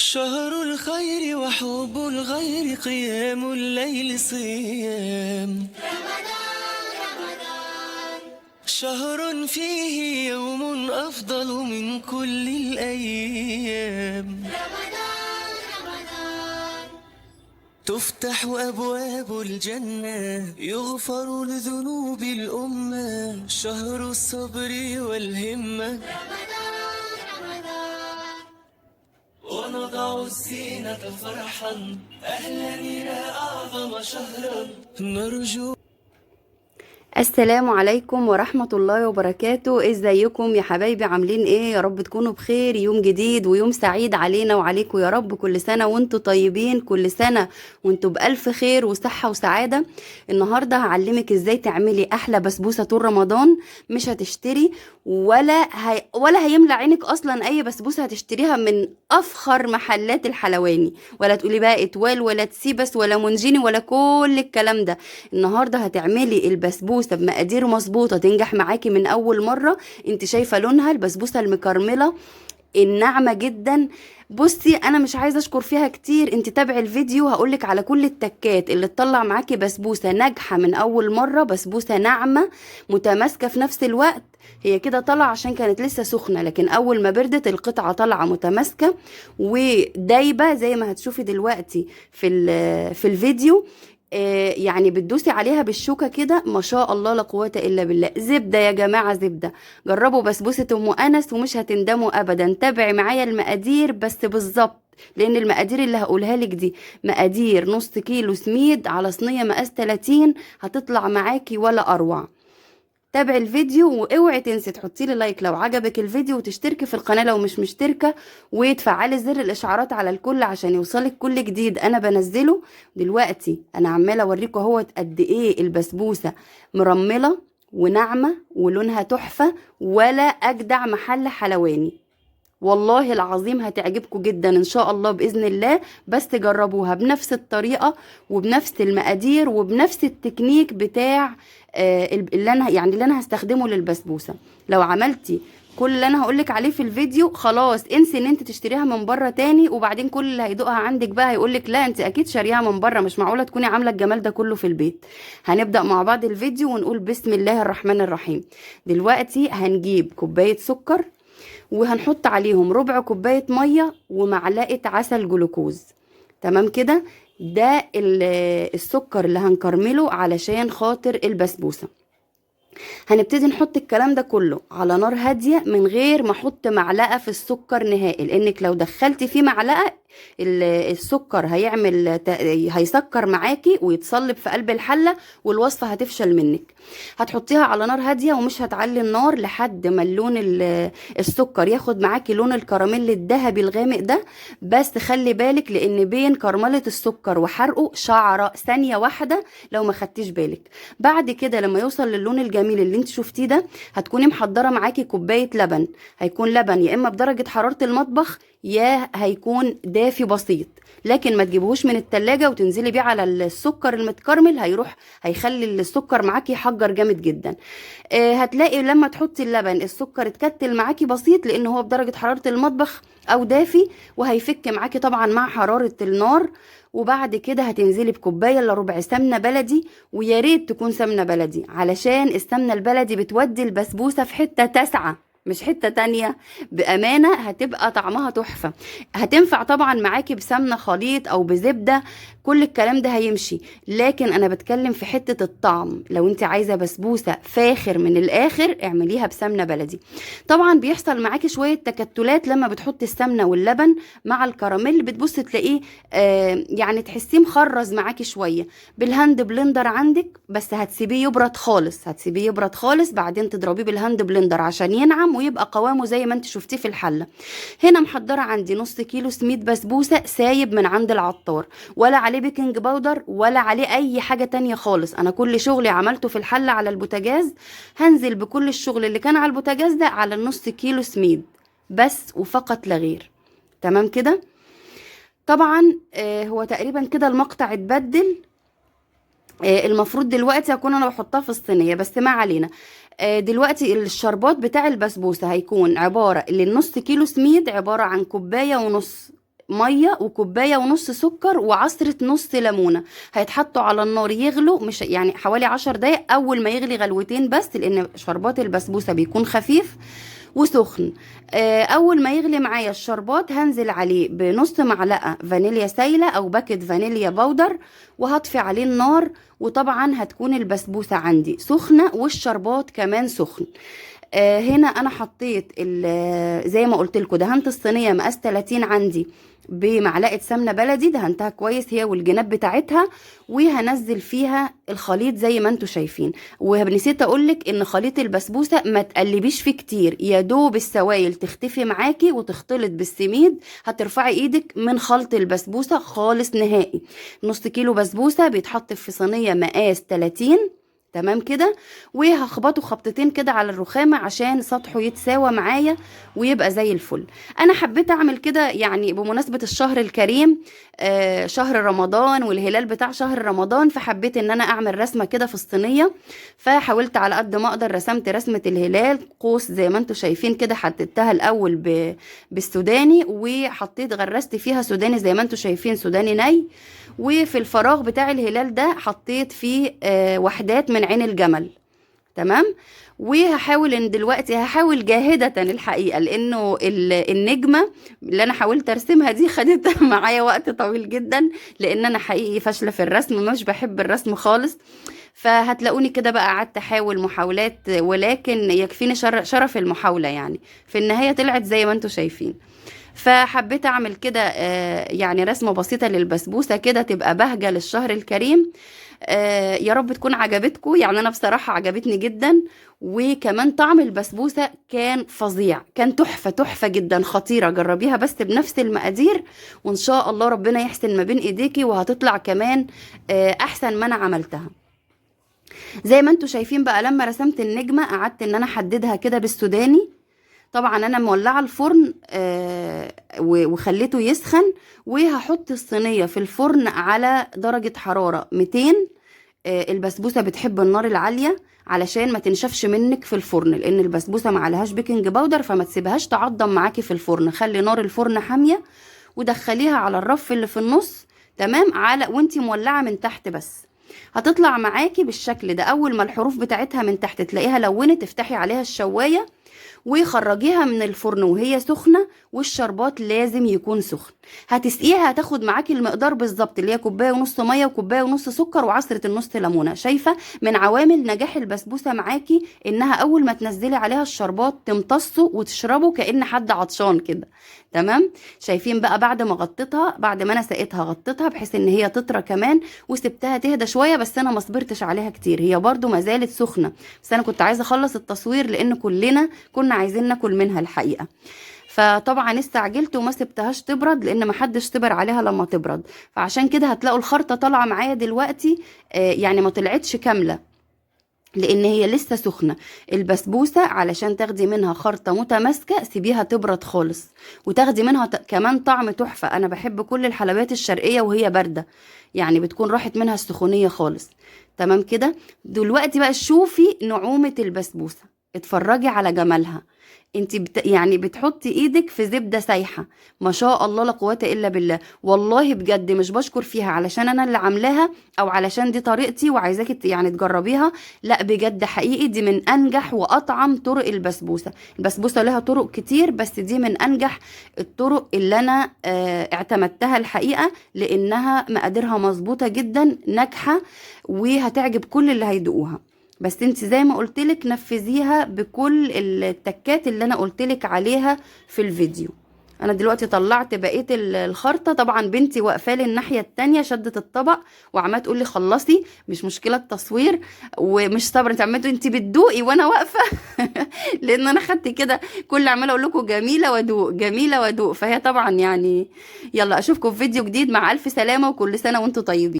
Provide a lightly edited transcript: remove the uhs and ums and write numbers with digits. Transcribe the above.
شهر الخير وحب الغير قيام الليل صيام شهر فيه يوم أفضل من كل الأيام تفتح أبواب الجنة يغفر لذنوب الأمة شهر الصبر والهمة ونضع الزينة فرحا أهلا إلى أعظم شهرا نرجو. السلام عليكم ورحمة الله وبركاته. ازيكم يا حبايبي؟ عاملين ايه؟ يا رب تكونوا بخير. يوم جديد ويوم سعيد علينا وعليكم يا رب. كل سنة وانتوا طيبين، كل سنة وانتوا بألف خير وصحة وسعادة. النهاردة هعلمك ازاي تعملي احلى بسبوسة طول رمضان. مش هتشتري ولا هيملى عينك اصلا اي بسبوسة هتشتريها من افخر محلات الحلواني، ولا تقولي بقى اتوال ولا تسيبس ولا منجيني ولا كل الكلام ده. النهاردة هتعملي البسبوسة بمقادير مظبوطة تنجح معاكي من اول مرة. انت شايفة لونها البسبوسة المكرملة الناعمة جدا. بصي انا مش عايزه اشكر فيها كتير، انت تابعي الفيديو هقولك على كل التكات اللي تطلع معاكي بسبوسه ناجحه من اول مره، بسبوسه ناعمه متماسكه في نفس الوقت. هي كده طالعه عشان كانت لسه سخنه، لكن اول ما بردت القطعه طالعه متماسكه ودايبه زي ما هتشوفي دلوقتي في الفيديو. يعني بتدوسي عليها بالشوكة كده، ما شاء الله لا قوة إلا بالله. زبدة يا جماعة، زبدة. جربوا بسبوسة أم أنس ومش هتندموا أبدا. تابعي معايا المقادير بس بالظبط، لأن المقادير اللي هقولها لك دي مقادير نص كيلو سميد على صينية مقاس 30، هتطلع معاكي ولا أروع. تابعي الفيديو واوعي تنسي تحطي لي لايك لو عجبك الفيديو، وتشتركي في القناة لو مش مشتركة، وتفعلي زر الاشعارات على الكل عشان يوصلك كل جديد انا بنزله. دلوقتي انا عمالة اوريكم اهو قد ايه البسبوسة مرملة وناعمة ولونها تحفة، ولا اجدع محل حلواني. والله العظيم هتعجبكم جدا ان شاء الله باذن الله. بس جربوها بنفس الطريقه وبنفس المقادير وبنفس التكنيك بتاع اللي انا هستخدمه للبسبوسه. لو عملتي كل اللي انا هقولك عليه في الفيديو خلاص انسي ان انت تشتريها من بره تاني، وبعدين كل اللي هيدوقها عندك بقى هيقولك لا انت اكيد شاريها من بره، مش معقوله تكوني عامله الجمال ده كله في البيت. هنبدا مع بعض الفيديو ونقول بسم الله الرحمن الرحيم. دلوقتي هنجيب كوبايه سكر، وهنحط عليهم ربع كوباية مية ومعلقة عسل جلوكوز. تمام كده؟ ده السكر اللي هنكرمله علشان خاطر البسبوسة. هنبتدي نحط الكلام ده كله على نار هادية من غير ما احط معلقة في السكر نهائي، لانك لو دخلتي فيه معلقة السكر هيسكر معاكي ويتصلب في قلب الحلة والوصفة هتفشل منك. هتحطيها على نار هادية ومش هتعلي النار لحد ما اللون السكر ياخد معاكي لون الكراميل الذهبي الغامق ده. بس خلي بالك لان بين كرملة السكر وحرقه شعرة ثانية واحدة لو ما خدتيش بالك. بعد كده لما يوصل للون الجميل اللي انت شفتيه ده، هتكوني محضرة معاكي كوباية لبن. هيكون لبن يا اما بدرجة حرارة المطبخ يا هيكون دافي بسيط، لكن ما تجيبهوش من التلاجة وتنزلي بيه على السكر المتكرمل، هيخلي السكر معاكي يحجر جامد جدا. هتلاقي لما تحطي اللبن السكر اتكتل معاكي بسيط لان هو بدرجة حرارة المطبخ او دافي، وهيفك معاكي طبعا مع حرارة النار. وبعد كده هتنزلي بكوبايه الا ربع سمنه بلدي، ويا ريت تكون سمنه بلدي علشان السمنه البلدي بتودي البسبوسه في حته تاسعه مش حتة تانية. بأمانة هتبقى طعمها تحفة. هتنفع طبعا معاكي بسمنة خليط أو بزبدة، كل الكلام ده هيمشي، لكن أنا بتكلم في حتة الطعم. لو انت عايزة بسبوسة فاخر من الآخر اعمليها بسمنة بلدي. طبعا بيحصل معاكي شوية تكتلات لما بتحطي السمنة واللبن مع الكراميل، بتبص تلاقيه يعني تحسيه مخرز معاكي شوية. بالهاند بلندر عندك، بس هتسيبيه يبرد خالص، هتسيبيه يبرد خالص بعدين تضربيه بالهاند بلندر عشان ينعم ويبقى قوامه زي ما انت شفتيه في الحلة. هنا محضرة عندي نص كيلو سميد بسبوسة سايب من عند العطار، ولا عليه بيكنج باودر ولا عليه اي حاجة تانية خالص. انا كل شغلي عملته في الحلة على البوتاجاز. هنزل بكل الشغل اللي كان على البوتاجاز ده على النص كيلو سميد بس وفقط لا غير. تمام كده؟ طبعا هو تقريبا كده المقطع اتبدل. المفروض دلوقتي اكون انا بحطها في الصينيه، بس ما علينا. دلوقتي الشربات بتاع البسبوسه هيكون عباره للنص كيلو سميد عباره عن كوبايه ونص ميه وكوبايه ونص سكر وعصره نص ليمونه، هيتحطوا على النار يغلوا، مش يعني حوالي 10 دقايق، اول ما يغلي غلوتين بس، لان شربات البسبوسه بيكون خفيف وسخن. اول ما يغلي معايا الشربات هنزل عليه بنص معلقه فانيليا سايله او باكت فانيليا باودر، وهطفي عليه النار. وطبعا هتكون البسبوسه عندي سخنه والشربات كمان سخن. هنا انا حطيت زي ما قلت لكم دهنت الصينيه مقاس 30 عندي بمعلقه سمنه بلدي، دهنتها كويس هي والجناب بتاعتها، وهنزل فيها الخليط زي ما انتم شايفين. ونسيت اقولك ان خليط البسبوسه ما تقلبيش فيه كتير، يا دوب السوائل تختفي معاكي وتختلط بالسميد، هترفعي ايدك من خلط البسبوسه خالص نهائي. نص كيلو بسبوسه بيتحط في صينيه مقاس 30، تمام كده. وهخبطه خبطتين كده على الرخامة عشان سطحه يتساوى معايا ويبقى زي الفل. انا حبيت اعمل كده يعني بمناسبة الشهر الكريم، شهر رمضان والهلال بتاع شهر رمضان، فحبيت ان انا اعمل رسمة كده في الصينية. فحاولت على قد ما اقدر رسمت رسمة الهلال قوس زي ما انتم شايفين كده، حددتها الاول بالسوداني، وحطيت غرست فيها سوداني زي ما انتم شايفين سوداني ني. وفي الفراغ بتاع الهلال ده حطيت فيه وحدات من عين الجمل، تمام. وهحاول ان دلوقتي هحاول جاهدة الحقيقة، لانه النجمة اللي انا حاولت ارسمها دي خدت معايا وقت طويل جدا، لان انا حقيقي فاشلة في الرسم، مش بحب الرسم خالص. فهتلاقوني كده بقى قعدت احاول محاولات، ولكن يكفيني شرف المحاولة يعني. في النهاية طلعت زي ما انتم شايفين. فحبيت اعمل كده يعني رسمة بسيطة للبسبوسة كده تبقى بهجة للشهر الكريم. يا رب تكون عجبتكم، يعني انا بصراحة عجبتني جدا. وكمان طعم البسبوسة كان فظيع، كان تحفة تحفة جدا، خطيرة. جربيها بس بنفس المقادير، وان شاء الله ربنا يحسن ما بين ايديكي، وهتطلع كمان احسن ما انا عملتها. زي ما انتم شايفين بقى، لما رسمت النجمة قعدت ان انا احددها كده بالسوداني. طبعا انا مولعه الفرن وخليته يسخن، وهحط الصينيه في الفرن على درجه حراره 200. البسبوسه بتحب النار العاليه علشان ما تنشفش منك في الفرن، لان البسبوسه ما عليهاش بيكنج باودر، فما تسيبهاش تعضم معاكي في الفرن. خلي نار الفرن حاميه، ودخليها على الرف اللي في النص، تمام، وانتي مولعه من تحت بس. هتطلع معاكي بالشكل ده. اول ما الحروف بتاعتها من تحت تلاقيها لونت، تفتحي عليها الشوايه وخرجيها من الفرن وهي سخنة، والشربات لازم يكون سخن. هتسقيها، هتاخد معاكي المقدار بالظبط، اللي هي كوباية ونص مية وكوباية ونص سكر وعصرة النص ليمونة. شايفة من عوامل نجاح البسبوسة معاكي انها اول ما تنزلي عليها الشربات تمتصه وتشربه كأن حد عطشان كده، تمام. شايفين بقى بعد ما غطيتها، بعد ما انا سقيتها غطيتها بحيث ان هي تطرى كمان، وسبتها تهدى شوية، بس انا ما صبرتش عليها كتير، هي برضو ما زالت سخنة، بس انا كنت عايزة اخلص التصوير لان كلنا كنا عايزين ناكل منها الحقيقة. فطبعا استعجلت وما سبتهاش تبرد، لان ما حدش صبر عليها لما تبرد. فعشان كده هتلاقوا الخرطة طالعة معايا دلوقتي يعني ما طلعتش كاملة، لان هي لسه سخنه. البسبوسه علشان تاخدي منها خرطه متماسكه سيبيها تبرد خالص، وتاخدي منها كمان طعم تحفه. انا بحب كل الحلويات الشرقيه وهي بارده، يعني بتكون راحت منها السخونيه خالص، تمام كده. دلوقتي بقى شوفي نعومه البسبوسه، اتفرجي على جمالها. انت يعني بتحطي ايدك في زبدة سايحة، ما شاء الله لا قوة الا بالله. والله بجد مش بشكر فيها علشان انا اللي عاملاها او علشان دي طريقتي وعايزاكي يعني تجربيها، لا بجد حقيقي دي من انجح واطعم طرق البسبوسة. البسبوسة لها طرق كتير، بس دي من انجح الطرق اللي انا اعتمدتها الحقيقة، لانها مقاديرها مظبوطة جدا ناجحة، وهتعجب كل اللي هيدوقوها. بس انت زي ما قلتلك نفذيها بكل التكات اللي انا قلتلك عليها في الفيديو. انا دلوقتي طلعت بقيه الخرطه، طبعا بنتي واقفالي الناحيه التانية شدت الطبق وعماله تقول لي خلصي، مش مشكله التصوير ومش صبر، انت عماله انت بتدوقي وانا واقفه لان انا خدت كده كل عماله اقول لكم جميله وادوق جميله وادوق، فهي طبعا يعني. يلا اشوفكم في فيديو جديد، مع الف سلامه، وكل سنه وانتم طيبين.